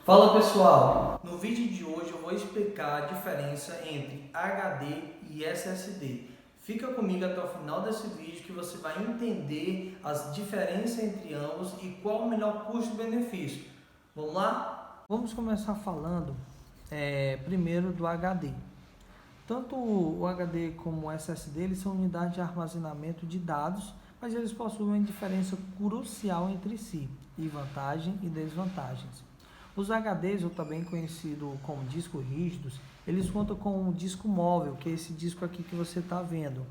Fala pessoal, no vídeo de hoje eu vou explicar a diferença entre HD e SSD. Fica comigo até o final desse vídeo que você vai entender as diferenças entre ambos e qual o melhor custo-benefício. Vamos lá? Vamos começar falando primeiro do HD. Tanto o HD como o SSD eles são unidades de armazenamento de dados, mas eles possuem uma diferença crucial entre si, e vantagens e desvantagens. Os HDs, ou também conhecido como discos rígidos, eles contam com um disco móvel, que é esse disco aqui que você está vendo.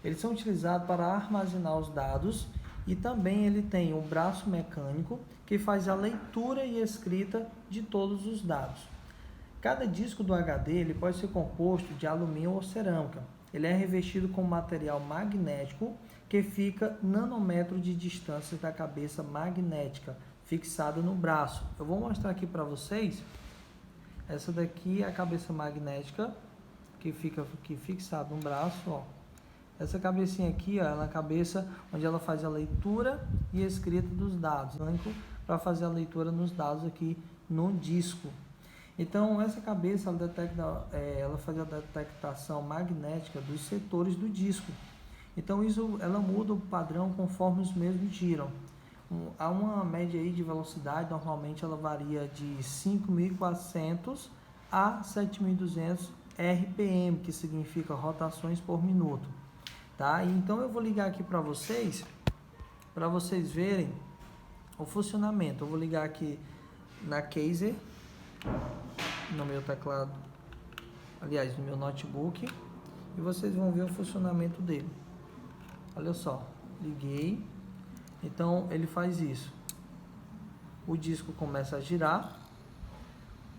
Eles são utilizados para armazenar os dados e também ele tem um braço mecânico que faz a leitura e escrita de todos os dados. Cada disco do HD ele pode ser composto de alumínio ou cerâmica. Ele é revestido com material magnético que fica nanômetro de distância da cabeça magnética fixada no braço. Eu vou mostrar aqui para vocês. Essa daqui é a cabeça magnética que fica aqui fixada no braço, ó. Essa cabecinha aqui, ó, é a cabeça onde ela faz a leitura e escrita dos dados, para fazer a leitura nos dados aqui no disco. Então essa cabeça ela faz a detectação magnética dos setores do disco. Então ela muda o padrão conforme os mesmos giram. Há uma média aí de velocidade, normalmente ela varia de 5.400 a 7.200 RPM, que significa rotações por minuto, tá? Então eu vou ligar aqui para vocês verem o funcionamento. Eu vou ligar aqui na Kaiser, no meu teclado, aliás, no meu notebook, e vocês vão ver o funcionamento dele. Olha só, liguei. Então ele faz isso. O disco começa a girar.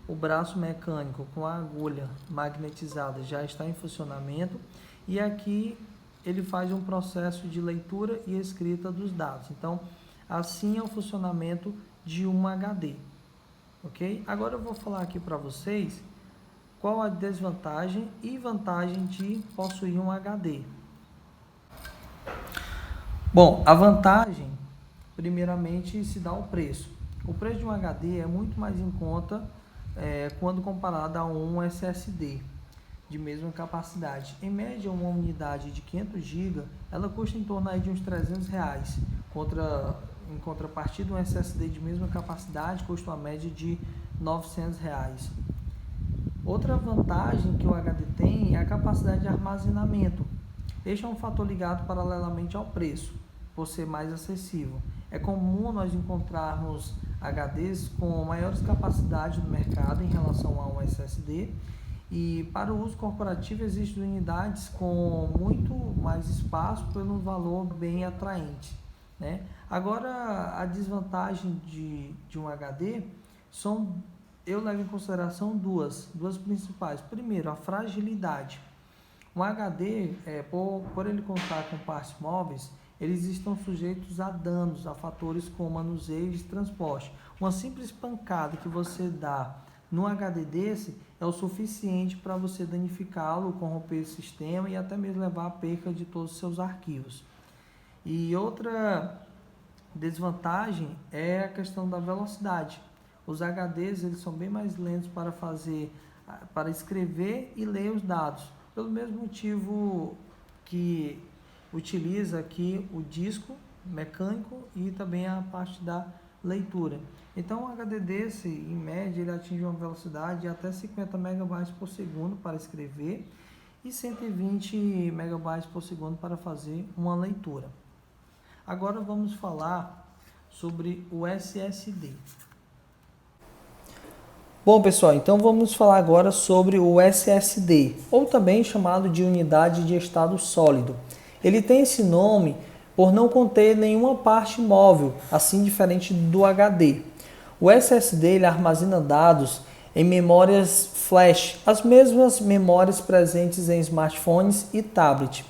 O braço mecânico com a agulha magnetizada já está em funcionamento. E aqui ele faz um processo de leitura e escrita dos dados. Então assim é o funcionamento de um HD. Ok? Agora eu vou falar aqui para vocês qual a desvantagem e vantagem de possuir um HD. Bom, a vantagem, primeiramente, se dá o preço. O preço de um HD é muito mais em conta quando comparado a um SSD de mesma capacidade. Em média, uma unidade de 500 GB, ela custa em torno aí de uns R$300. Em contrapartida, um SSD de mesma capacidade custa uma média de R$900. Outra vantagem que o HD tem é a capacidade de armazenamento. Este é um fator ligado paralelamente ao preço, por ser mais acessível. É comum nós encontrarmos HDs com maiores capacidades no mercado em relação a um SSD, e para o uso corporativo existem unidades com muito mais espaço por um valor bem atraente, né? Agora, a desvantagem de um HD eu levo em consideração duas principais. Primeiro, a fragilidade. Um HD, por ele contar com partes móveis, eles estão sujeitos a danos, a fatores como manuseio e transporte. Uma simples pancada que você dá no HD desse é o suficiente para você danificá-lo, corromper o sistema e até mesmo levar à perca de todos os seus arquivos. E outra desvantagem é a questão da velocidade. Os HDs eles são bem mais lentos para escrever e ler os dados, pelo mesmo motivo que utiliza aqui o disco mecânico e também a parte da leitura. Então, um HD desse, em média, ele atinge uma velocidade de até 50 MB por segundo para escrever e 120 MB por segundo para fazer uma leitura. Agora vamos falar sobre o SSD. Bom pessoal, então vamos falar agora sobre o SSD, ou também chamado de unidade de estado sólido. Ele tem esse nome por não conter nenhuma parte móvel, assim diferente do HD. O SSD ele armazena dados em memórias flash, as mesmas memórias presentes em smartphones e tablet.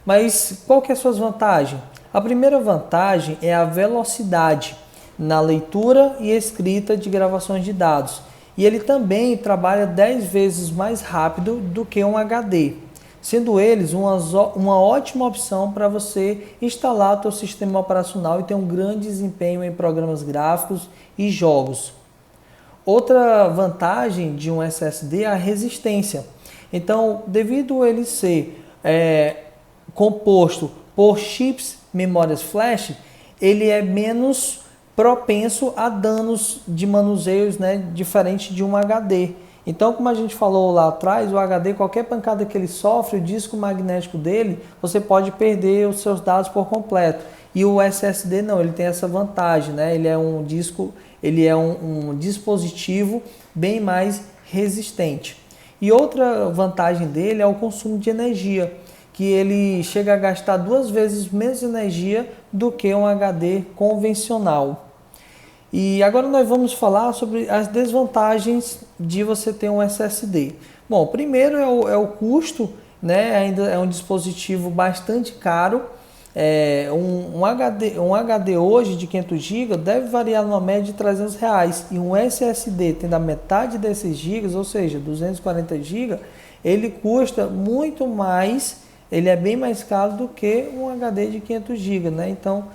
Mas qual que é a sua vantagem? A primeira vantagem é a velocidade na leitura e escrita de gravações de dados. E ele também trabalha 10 vezes mais rápido do que um HD, sendo eles uma ótima opção para você instalar o seu sistema operacional e ter um grande desempenho em programas gráficos e jogos. Outra vantagem de um SSD é a resistência. Então, devido a ele ser composto por chips memórias flash, ele é menos propenso a danos de manuseios, né, diferente de um HD. Então, como a gente falou lá atrás, o HD, qualquer pancada que ele sofre, o disco magnético dele, você pode perder os seus dados por completo. E o SSD não, ele tem essa vantagem, né? Ele é um disco, ele é um dispositivo bem mais resistente. E outra vantagem dele é o consumo de energia, que ele chega a gastar 2 vezes menos energia do que um HD convencional. E agora nós vamos falar sobre as desvantagens de você ter um SSD. Bom, primeiro é o custo, né? Ainda é um dispositivo bastante caro. Um HD hoje de 500 GB deve variar numa média de R$300. E um SSD tendo a metade desses gigas, ou seja, 240 GB, ele custa muito mais, ele é bem mais caro do que um HD de 500 GB, né? Então,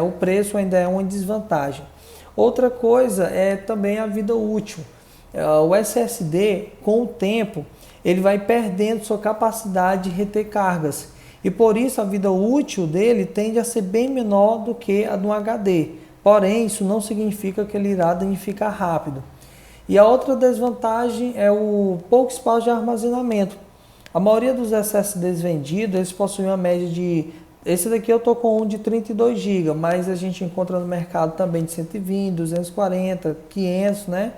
o preço ainda é uma desvantagem. Outra coisa é também a vida útil. O SSD, com o tempo, ele vai perdendo sua capacidade de reter cargas. E por isso a vida útil dele tende a ser bem menor do que a do HD. Porém, isso não significa que ele irá danificar rápido. E a outra desvantagem é o pouco espaço de armazenamento. A maioria dos SSDs vendidos, eles possuem uma média de... Esse daqui eu estou com um de 32 GB, mas a gente encontra no mercado também de 120, 240, 500, né?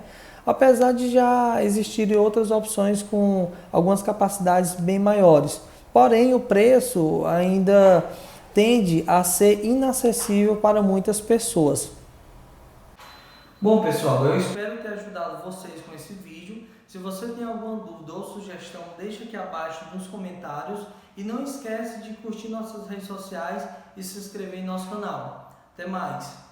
Apesar de já existirem outras opções com algumas capacidades bem maiores. Porém, o preço ainda tende a ser inacessível para muitas pessoas. Bom, pessoal, eu espero ter ajudado vocês com esse vídeo. Se você tem alguma dúvida ou sugestão, deixa aqui abaixo nos comentários. E não esquece de curtir nossas redes sociais e se inscrever em nosso canal. Até mais!